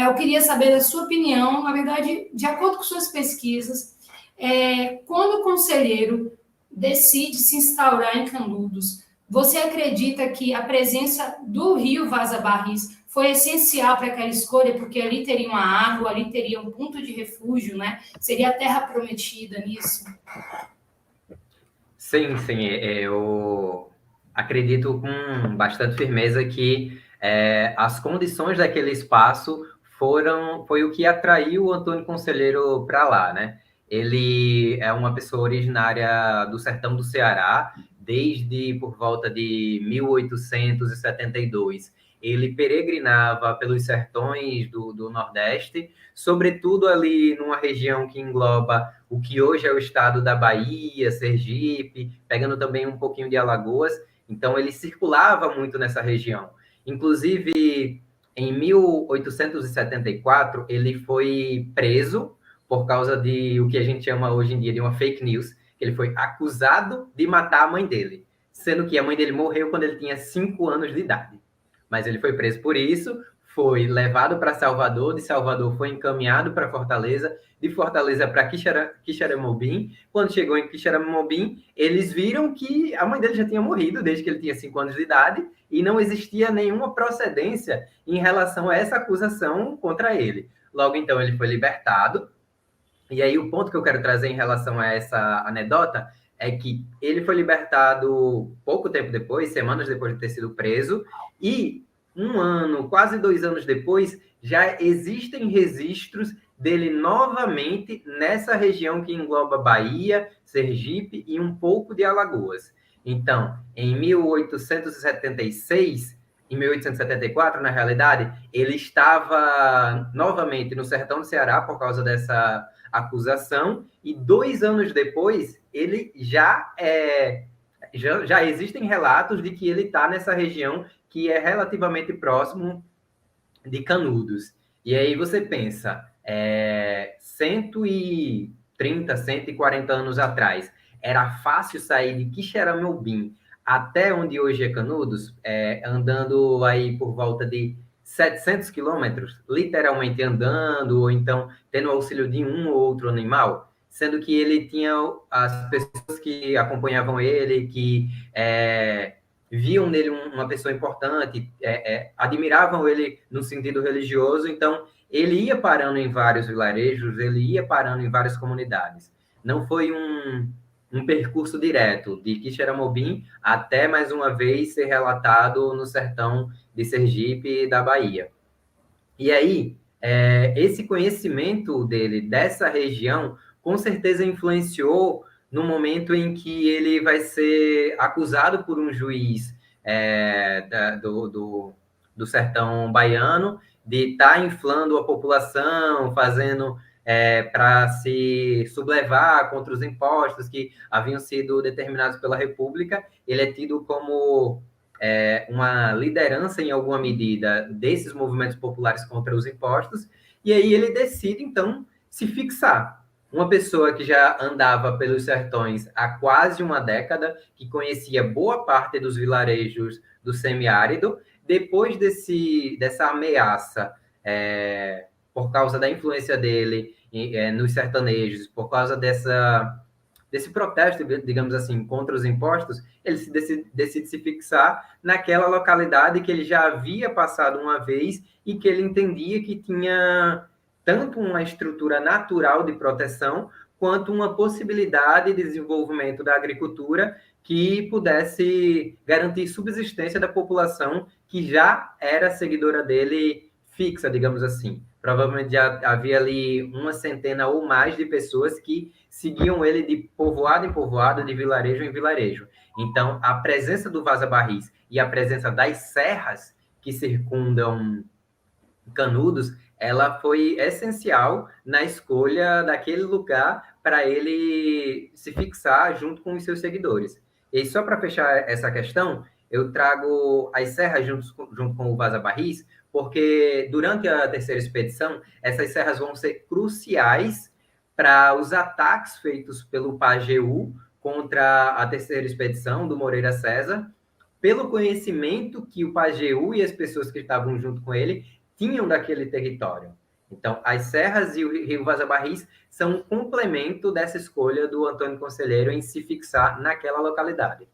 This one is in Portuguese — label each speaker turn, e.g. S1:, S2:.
S1: Eu queria saber a sua opinião, na verdade, de acordo com suas pesquisas, quando o conselheiro decide se instaurar em Canudos, você acredita que a presença do rio Vaza Barris foi essencial para aquela escolha, porque ali teria uma água, ali teria um ponto de refúgio, né? Seria a terra prometida nisso?
S2: Sim, sim, eu acredito com bastante firmeza que as condições daquele espaço foi o que atraiu o Antônio Conselheiro para lá, né? Ele é uma pessoa originária do sertão do Ceará, desde por volta de 1872. Ele peregrinava pelos sertões do Nordeste, sobretudo ali numa região que engloba o que hoje é o estado da Bahia, Sergipe, pegando também um pouquinho de Alagoas. Então, ele circulava muito nessa região. Inclusive, em 1874, ele foi preso por causa de o que a gente chama hoje em dia de uma fake news. Ele foi acusado de matar a mãe dele, sendo que a mãe dele morreu quando ele tinha 5 anos de idade. Mas ele foi preso por isso, foi levado para Salvador, de Salvador foi encaminhado para Fortaleza, de Fortaleza para Quixeramobim. Quando chegou em Quixeramobim, eles viram que a mãe dele já tinha morrido desde que ele tinha 5 anos de idade e não existia nenhuma procedência em relação a essa acusação contra ele. Logo, então, ele foi libertado. E aí, o ponto que eu quero trazer em relação a essa anedota é que ele foi libertado pouco tempo depois, semanas depois de ter sido preso, e 1 ano, quase 2 anos depois, já existem registros dele novamente nessa região que engloba Bahia, Sergipe e um pouco de Alagoas. Então, em 1876, em 1874, na realidade, ele estava novamente no sertão do Ceará por causa dessa acusação, e 2 anos depois, ele já existem relatos de que ele está nessa região que é relativamente próximo de Canudos. E aí você pensa, 130, 140 anos atrás, era fácil sair de Quixeramobim até onde hoje é Canudos, andando aí por volta de 700 quilômetros, literalmente andando, ou então tendo auxílio de um ou outro animal, sendo que ele tinha as pessoas que acompanhavam ele, que viam nele uma pessoa importante, admiravam ele no sentido religioso, então ele ia parando em vários vilarejos, ele ia parando em várias comunidades. Não foi um percurso direto de Quixeramobim até, mais uma vez, ser relatado no sertão de Sergipe e da Bahia. E aí, esse conhecimento dele, dessa região, com certeza influenciou no momento em que ele vai ser acusado por um juiz do sertão baiano de estar inflando a população, fazendo para se sublevar contra os impostos que haviam sido determinados pela República. Ele é tido como uma liderança, em alguma medida, desses movimentos populares contra os impostos, e aí ele decide, então, se fixar. Uma pessoa que já andava pelos sertões há quase uma década, que conhecia boa parte dos vilarejos do semiárido, depois dessa ameaça, por causa da influência dele nos sertanejos, por causa desse protesto, digamos assim, contra os impostos, ele decide se fixar naquela localidade que ele já havia passado uma vez e que ele entendia que tinha tanto uma estrutura natural de proteção quanto uma possibilidade de desenvolvimento da agricultura que pudesse garantir subsistência da população que já era seguidora dele fixa, digamos assim. Provavelmente já havia ali uma centena ou mais de pessoas que seguiam ele de povoado em povoado, de vilarejo em vilarejo. Então, a presença do Vaza Barris e a presença das serras que circundam Canudos, ela foi essencial na escolha daquele lugar para ele se fixar junto com os seus seguidores. E só para fechar essa questão, eu trago as serras junto com o Vaza Barris, porque durante a terceira expedição, essas serras vão ser cruciais para os ataques feitos pelo Pajeú contra a terceira expedição do Moreira César, pelo conhecimento que o Pajeú e as pessoas que estavam junto com ele tinham daquele território. Então, as serras e o rio Vaza Barris são um complemento dessa escolha do Antônio Conselheiro em se fixar naquela localidade.